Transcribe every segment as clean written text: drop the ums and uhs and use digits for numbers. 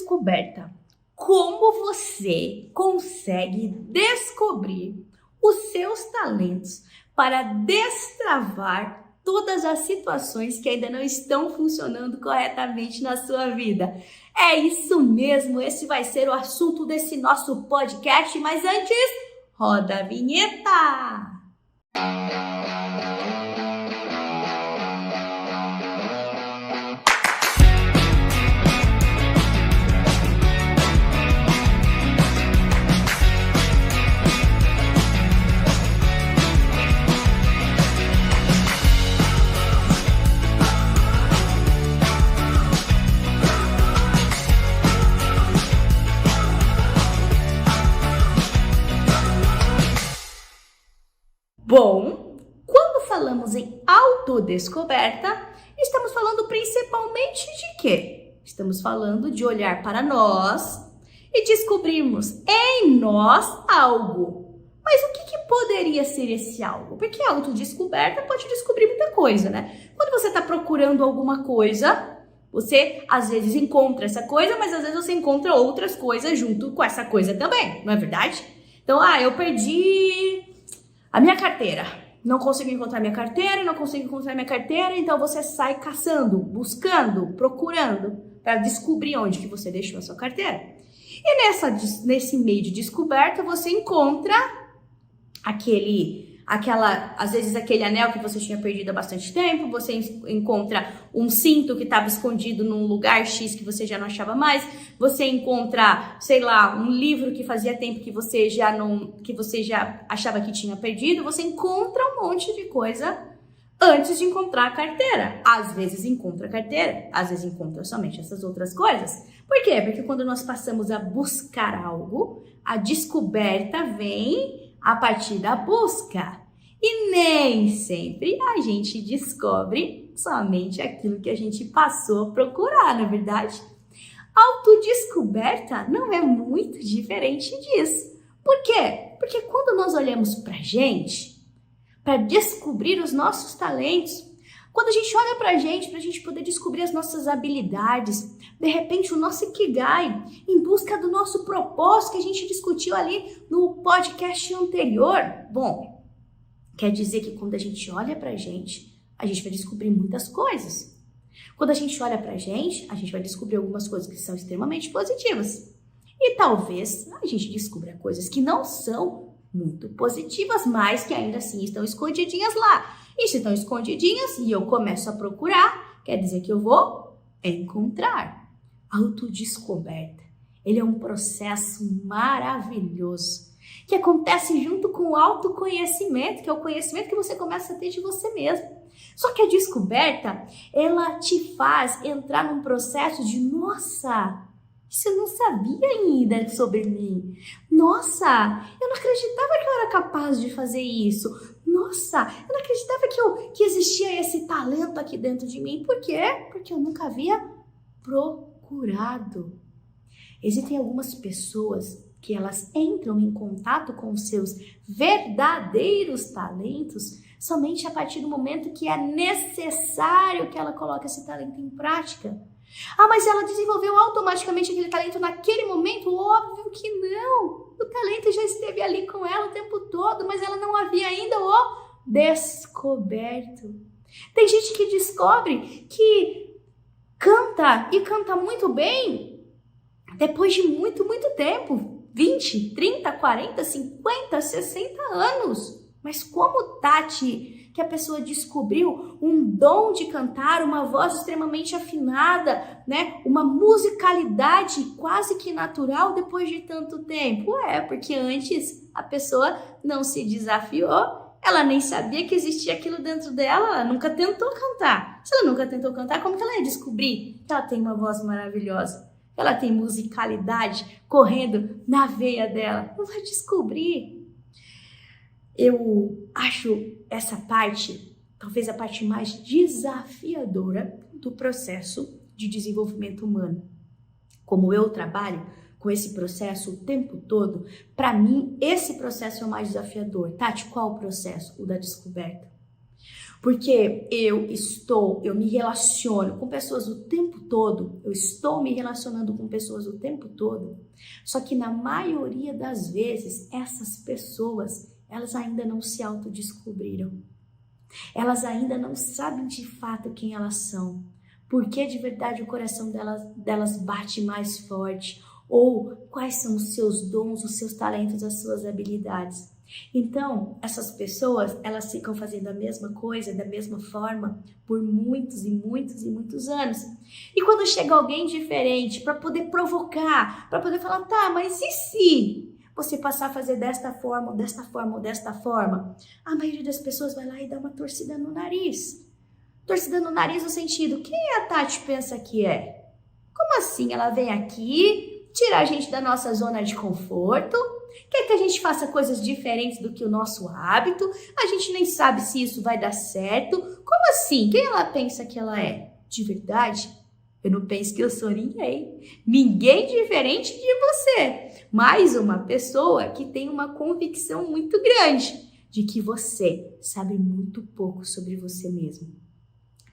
autodescoberta. Como você consegue descobrir os seus talentos para destravar todas as situações que ainda não estão funcionando corretamente na sua vida? É isso mesmo, esse vai ser o assunto desse nosso podcast, mas antes, roda a vinheta! Bom, quando falamos em autodescoberta, estamos falando principalmente de quê? Estamos falando de olhar para nós e descobrirmos em nós algo. Mas o que poderia ser esse algo? Porque a autodescoberta pode descobrir muita coisa, né? Quando você está procurando alguma coisa, você às vezes encontra essa coisa, mas às vezes você encontra outras coisas junto com essa coisa também, não é verdade? Então, eu perdi a minha carteira. Não consigo encontrar minha carteira, então você sai caçando, buscando, procurando para descobrir onde que você deixou a sua carteira. E nesse meio de descoberta, você encontra às vezes aquele anel que você tinha perdido há bastante tempo, você encontra um cinto que estava escondido num lugar X que você já não achava mais, você encontra, sei lá, um livro que fazia tempo que você já achava que tinha perdido, você encontra um monte de coisa antes de encontrar a carteira. Às vezes encontra a carteira, às vezes encontra somente essas outras coisas. Por quê? Porque quando nós passamos a buscar algo, a descoberta vem a partir da busca. E nem sempre a gente descobre somente aquilo que a gente passou a procurar, não é verdade? Autodescoberta não é muito diferente disso. Por quê? Porque quando nós olhamos pra gente, para descobrir os nossos talentos, quando a gente olha pra gente poder descobrir as nossas habilidades, de repente o nosso Ikigai, em busca do nosso propósito que a gente discutiu ali no podcast anterior. Bom, quer dizer que quando a gente olha pra gente vai descobrir muitas coisas. Quando a gente olha pra gente vai descobrir algumas coisas que são extremamente positivas. E talvez a gente descubra coisas que não são muito positivas, mas que ainda assim estão escondidinhas lá. E se estão escondidinhas e eu começo a procurar, quer dizer que eu vou encontrar. Autodescoberta. Ele é um processo maravilhoso que acontece junto com o autoconhecimento, que é o conhecimento que você começa a ter de você mesmo. Só que a descoberta, ela te faz entrar num processo de, nossa, isso eu não sabia ainda sobre mim. Nossa, eu não acreditava que eu era capaz de fazer isso. Nossa, eu não acreditava que existia esse talento aqui dentro de mim. Por quê? Porque eu nunca havia procurado. Existem algumas pessoas que elas entram em contato com os seus verdadeiros talentos somente a partir do momento que é necessário que ela coloque esse talento em prática. Mas ela desenvolveu automaticamente aquele talento naquele momento? Óbvio que não! O talento já esteve ali com ela o tempo todo, mas ela não havia ainda o descoberto. Tem gente que descobre que canta e canta muito bem depois de muito tempo. 20, 30, 40, 50, 60 anos. Mas como, Tati, que a pessoa descobriu um dom de cantar, uma voz extremamente afinada, né? Uma musicalidade quase que natural depois de tanto tempo? Porque antes a pessoa não se desafiou, ela nem sabia que existia aquilo dentro dela, ela nunca tentou cantar. Se ela nunca tentou cantar, como que ela ia descobrir que ela tem uma voz maravilhosa? Ela tem musicalidade correndo na veia dela? Não vai descobrir. Eu acho essa parte, talvez a parte mais desafiadora do processo de desenvolvimento humano. Como eu trabalho com esse processo o tempo todo, para mim esse processo é o mais desafiador. Tati, qual o processo? O da descoberta. Porque eu me relaciono com pessoas o tempo todo, eu estou me relacionando com pessoas o tempo todo, só que na maioria das vezes, essas pessoas, elas ainda não se autodescobriram. Elas ainda não sabem de fato quem elas são, porque de verdade o coração delas bate mais forte, ou quais são os seus dons, os seus talentos, as suas habilidades. Então, essas pessoas, elas ficam fazendo a mesma coisa, da mesma forma, por muitos e muitos e muitos anos. E quando chega alguém diferente, para poder provocar, para poder falar, tá, mas e se você passar a fazer desta forma, ou desta forma, ou desta forma? A maioria das pessoas vai lá e dá uma torcida no nariz. Torcida no nariz no sentido, quem a Tati pensa que é? Como assim? Ela vem aqui, tira a gente da nossa zona de conforto, quer que a gente faça coisas diferentes do que o nosso hábito, a gente nem sabe se isso vai dar certo. Como assim? Quem ela pensa que ela é? De verdade, eu não penso que eu sou ninguém. Ninguém diferente de você. Mais uma pessoa que tem uma convicção muito grande de que você sabe muito pouco sobre você mesmo.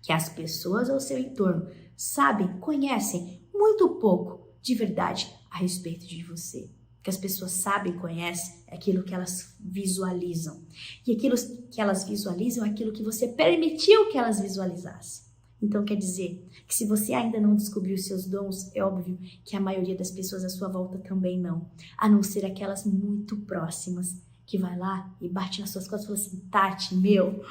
Que as pessoas ao seu entorno sabem, conhecem muito pouco de verdade a respeito de você. O que as pessoas sabem, conhecem, é aquilo que elas visualizam. E aquilo que elas visualizam é aquilo que você permitiu que elas visualizassem. Então quer dizer que se você ainda não descobriu os seus dons, é óbvio que a maioria das pessoas à sua volta também não. A não ser aquelas muito próximas, que vai lá e bate nas suas costas e fala assim, Tati, meu,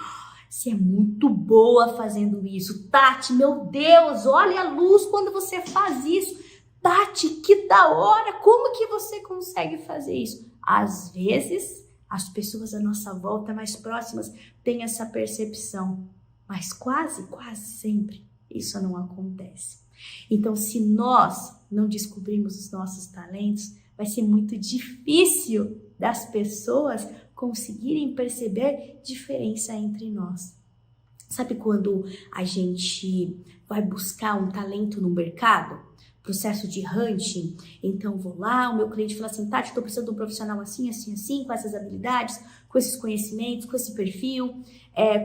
você é muito boa fazendo isso. Tati, meu Deus, olha a luz quando você faz isso. Tati, que da hora, como que você consegue fazer isso? Às vezes, as pessoas à nossa volta mais próximas têm essa percepção, mas quase sempre isso não acontece. Então, se nós não descobrirmos os nossos talentos, vai ser muito difícil das pessoas conseguirem perceber diferença entre nós. Sabe quando a gente vai buscar um talento no mercado? Processo de hunting, então vou lá, o meu cliente fala assim, Tati, estou precisando de um profissional assim, com essas habilidades, com esses conhecimentos, com esse perfil,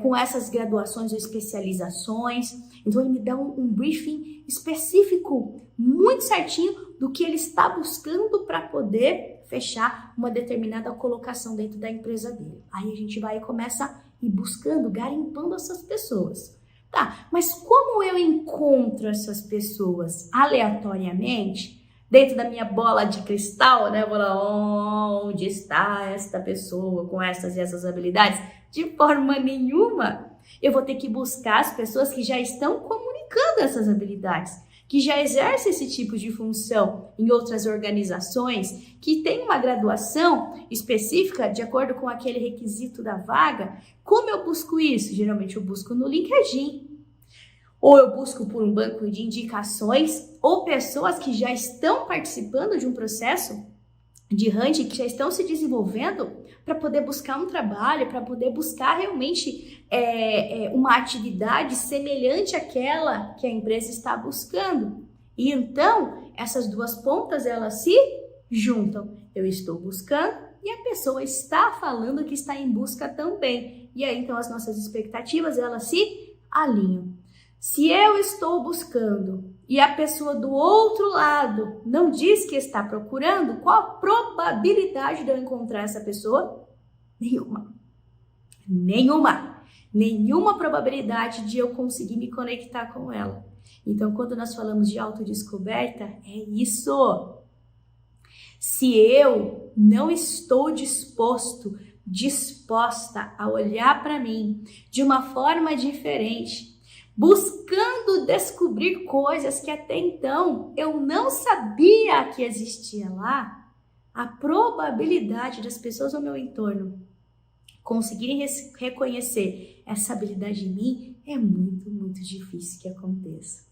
com essas graduações ou especializações. Então ele me dá um briefing específico, muito certinho, do que ele está buscando para poder fechar uma determinada colocação dentro da empresa dele. Aí a gente vai e começa a ir buscando, garimpando essas pessoas. Tá, mas como eu encontro essas pessoas aleatoriamente, dentro da minha bola de cristal, né? Eu vou lá, onde está esta pessoa com essas e essas habilidades? De forma nenhuma. Eu vou ter que buscar as pessoas que já estão comunicando essas habilidades, que já exercem esse tipo de função em outras organizações, que tem uma graduação específica de acordo com aquele requisito da vaga. Como eu busco isso? Geralmente eu busco no LinkedIn, ou eu busco por um banco de indicações, ou pessoas que já estão participando de um processo de hunting, que já estão se desenvolvendo para poder buscar um trabalho, para poder buscar realmente uma atividade semelhante àquela que a empresa está buscando. E então, essas duas pontas, elas se juntam. Eu estou buscando e a pessoa está falando que está em busca também. E aí, então, as nossas expectativas, elas se alinham. Se eu estou buscando e a pessoa do outro lado não diz que está procurando, qual a probabilidade de eu encontrar essa pessoa? Nenhuma probabilidade de eu conseguir me conectar com ela. Então, quando nós falamos de autodescoberta, é isso. Se eu não estou disposta a olhar para mim de uma forma diferente, buscando descobrir coisas que até então eu não sabia que existia lá, a probabilidade das pessoas ao meu entorno conseguirem reconhecer essa habilidade em mim é muito, muito difícil que aconteça.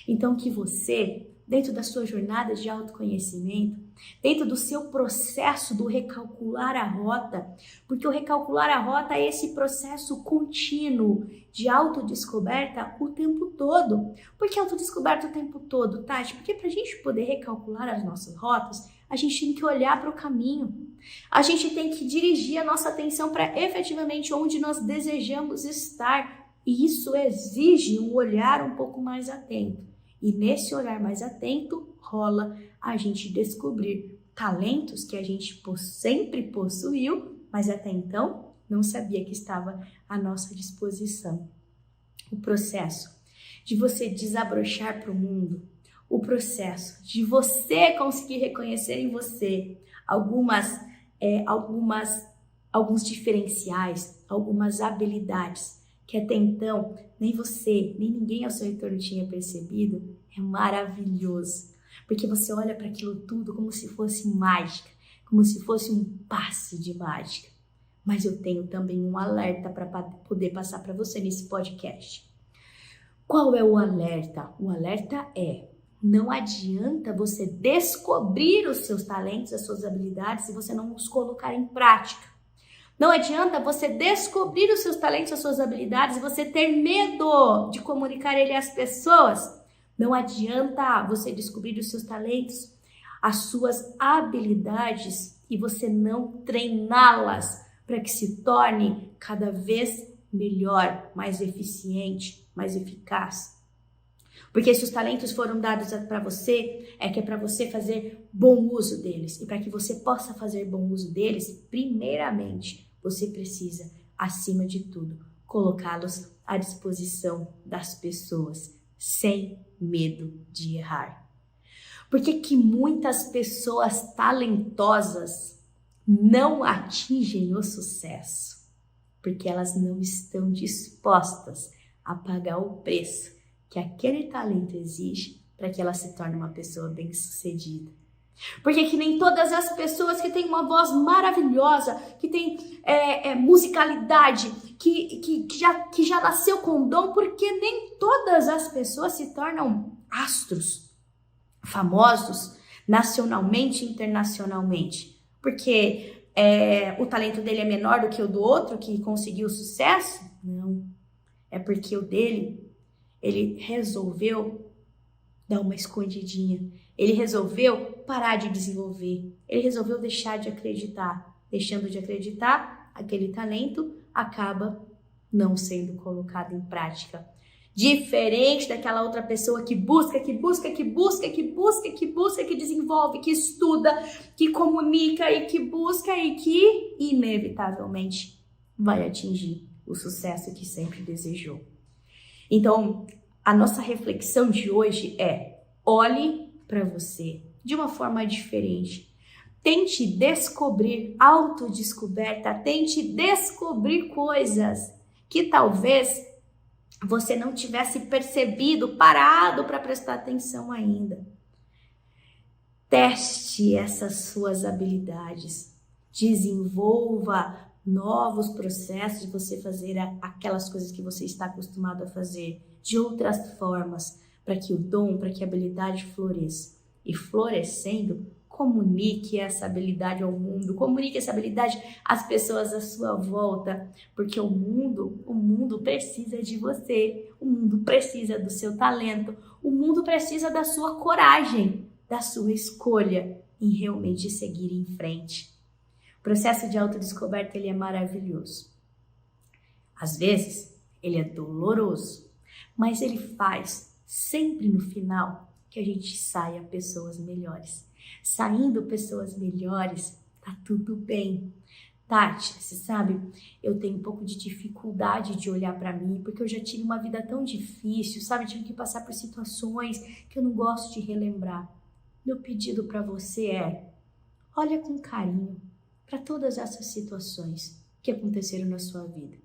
Então, que você, dentro da sua jornada de autoconhecimento, dentro do seu processo do recalcular a rota, porque o recalcular a rota é esse processo contínuo de autodescoberta o tempo todo. Por que autodescoberta o tempo todo, Tati? Porque para a gente poder recalcular as nossas rotas, a gente tem que olhar para o caminho. A gente tem que dirigir a nossa atenção para efetivamente onde nós desejamos estar. E isso exige um olhar um pouco mais atento. E nesse olhar mais atento, rola a gente descobrir talentos que a gente sempre possuiu, mas até então não sabia que estava à nossa disposição. O processo de você desabrochar para o mundo, o processo de você conseguir reconhecer em você alguns diferenciais, algumas habilidades que até então nem você, nem ninguém ao seu entorno tinha percebido, é maravilhoso. Porque você olha para aquilo tudo como se fosse mágica, como se fosse um passe de mágica. Mas eu tenho também um alerta para poder passar para você nesse podcast. Qual é o alerta? O alerta é: não adianta você descobrir os seus talentos, as suas habilidades, se você não os colocar em prática. Não adianta você descobrir os seus talentos, as suas habilidades e você ter medo de comunicar ele às pessoas. Não adianta você descobrir os seus talentos, as suas habilidades e você não treiná-las para que se torne cada vez melhor, mais eficiente, mais eficaz. Porque se os talentos foram dados para você, é que é para você fazer bom uso deles. E para que você possa fazer bom uso deles, primeiramente, você precisa, acima de tudo, colocá-los à disposição das pessoas, sem medo de errar. Por que muitas pessoas talentosas não atingem o sucesso? Porque elas não estão dispostas a pagar o preço que aquele talento exige para que ela se torne uma pessoa bem-sucedida. Porque que nem todas as pessoas que têm uma voz maravilhosa, que tem musicalidade, que já nasceu com dom, porque nem todas as pessoas se tornam astros famosos nacionalmente e internacionalmente. Porque o talento dele é menor do que o do outro que conseguiu sucesso? Não. É porque o dele, ele resolveu dar uma escondidinha. Ele resolveu parar de desenvolver. Ele resolveu deixar de acreditar. Deixando de acreditar, aquele talento acaba não sendo colocado em prática. Diferente daquela outra pessoa que busca, que desenvolve, que estuda, que comunica e que busca e que inevitavelmente vai atingir o sucesso que sempre desejou. Então, a nossa reflexão de hoje é: olhe para você de uma forma diferente. Tente descobrir, autodescoberta, tente descobrir coisas que talvez você não tivesse percebido, parado para prestar atenção ainda. Teste essas suas habilidades, desenvolva novos processos de você fazer aquelas coisas que você está acostumado a fazer de outras formas, para que o dom, para que a habilidade floresça. E florescendo, comunique essa habilidade ao mundo, comunique essa habilidade às pessoas à sua volta, porque o mundo precisa de você, o mundo precisa do seu talento, o mundo precisa da sua coragem, da sua escolha em realmente seguir em frente. O processo de autodescoberta, ele é maravilhoso. Às vezes, ele é doloroso, mas ele faz sempre no final que a gente saia pessoas melhores. Saindo pessoas melhores, tá tudo bem. Tati, você sabe, eu tenho um pouco de dificuldade de olhar para mim, porque eu já tive uma vida tão difícil, sabe? Tive que passar por situações que eu não gosto de relembrar. Meu pedido para você é: olha com carinho para todas essas situações que aconteceram na sua vida.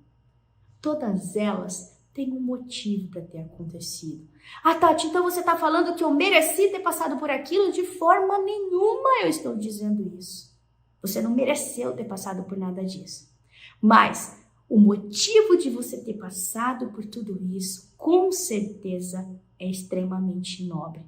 Todas elas têm um motivo para ter acontecido. Ah, Tati, então você está falando que eu mereci ter passado por aquilo? De forma nenhuma eu estou dizendo isso. Você não mereceu ter passado por nada disso. Mas o motivo de você ter passado por tudo isso, com certeza, é extremamente nobre.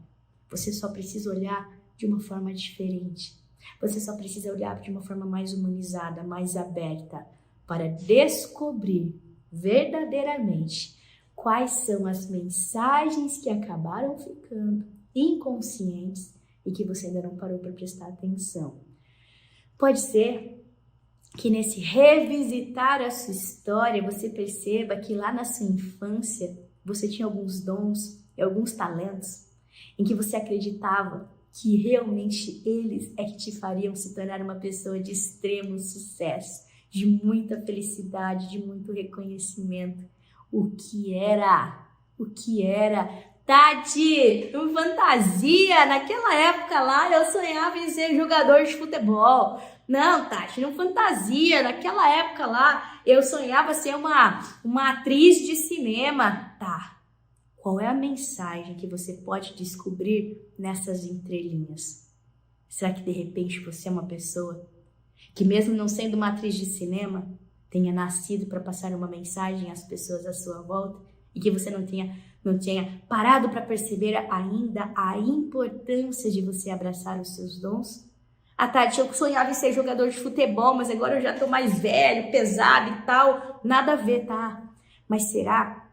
Você só precisa olhar de uma forma diferente. Você só precisa olhar de uma forma mais humanizada, mais aberta, para descobrir verdadeiramente quais são as mensagens que acabaram ficando inconscientes e que você ainda não parou para prestar atenção. Pode ser que nesse revisitar a sua história, você perceba que lá na sua infância, você tinha alguns dons e alguns talentos em que você acreditava que realmente eles é que te fariam se tornar uma pessoa de extremo sucesso, de muita felicidade, de muito reconhecimento. O que era? Tati, fantasia, naquela época lá eu sonhava em ser jogador de futebol. Não, Tati, não fantasia, naquela época lá eu sonhava ser uma atriz de cinema. Tá, qual é a mensagem que você pode descobrir nessas entrelinhas? Será que de repente você é uma pessoa que mesmo não sendo uma atriz de cinema, tenha nascido para passar uma mensagem às pessoas à sua volta e que você não tenha parado para perceber ainda a importância de você abraçar os seus dons? Ah, Tati, eu sonhava em ser jogador de futebol, mas agora eu já tô mais velho, pesado e tal. Nada a ver, tá? Mas será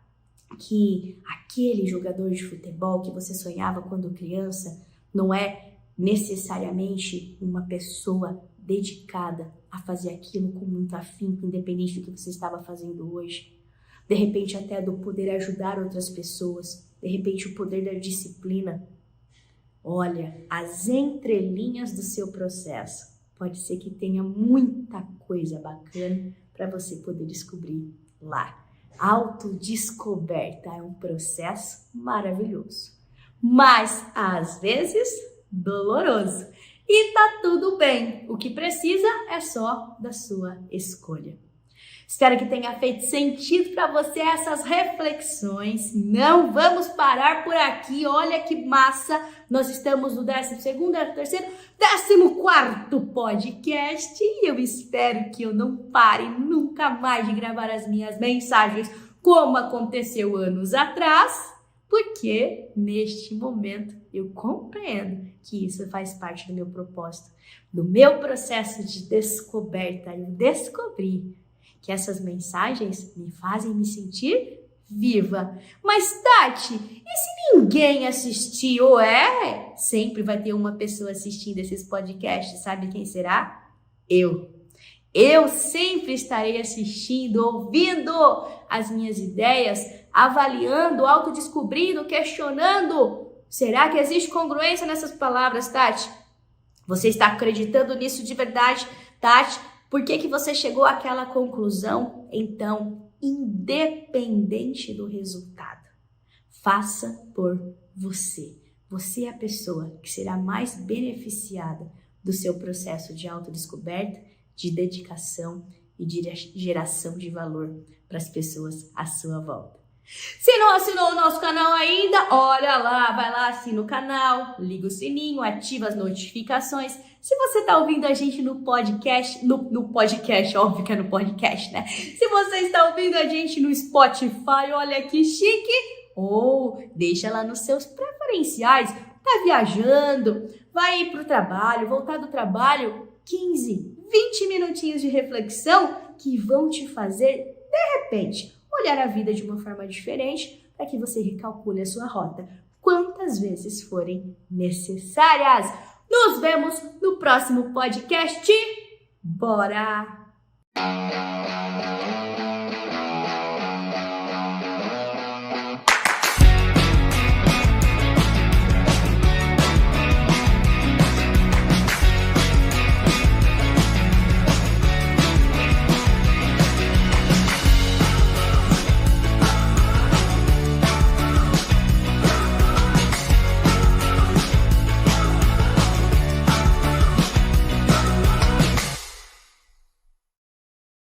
que aquele jogador de futebol que você sonhava quando criança não é necessariamente uma pessoa dedicada a fazer aquilo com muito afinco, independente do que você estava fazendo hoje? De repente até do poder ajudar outras pessoas, de repente o poder da disciplina. Olha, as entrelinhas do seu processo. Pode ser que tenha muita coisa bacana para você poder descobrir lá. Autodescoberta é um processo maravilhoso, mas às vezes doloroso. E tá tudo bem, o que precisa é só da sua escolha. Espero que tenha feito sentido para você essas reflexões. Não vamos parar por aqui, olha que massa! Nós estamos no 12º, 13º, 14º podcast e eu espero que eu não pare nunca mais de gravar as minhas mensagens como aconteceu anos atrás, porque neste momento eu compreendo que isso faz parte do meu propósito, do meu processo de descoberta. Eu descobri que essas mensagens me fazem me sentir viva. Mas, Tati, e se ninguém assistir? Ou sempre vai ter uma pessoa assistindo esses podcasts, sabe quem será? Eu. Eu sempre estarei assistindo, ouvindo as minhas ideias, avaliando, autodescobrindo, questionando. Será que existe congruência nessas palavras, Tati? Você está acreditando nisso de verdade, Tati? Por que você chegou àquela conclusão? Então, independente do resultado, faça por você. Você é a pessoa que será mais beneficiada do seu processo de autodescoberta, de dedicação e de geração de valor para as pessoas à sua volta. Se não assinou o nosso canal ainda, olha lá, vai lá, assina o canal, liga o sininho, ativa as notificações. Se você está ouvindo a gente no podcast, no podcast, óbvio que é no podcast, né? Se você está ouvindo a gente no Spotify, olha que chique! Ou deixa lá nos seus preferenciais, tá viajando, vai ir pro trabalho, voltar do trabalho, 15, 20 minutinhos de reflexão que vão te fazer, de repente, olhar a vida de uma forma diferente para que você recalcule a sua rota quantas vezes forem necessárias. Nos vemos no próximo podcast. Bora!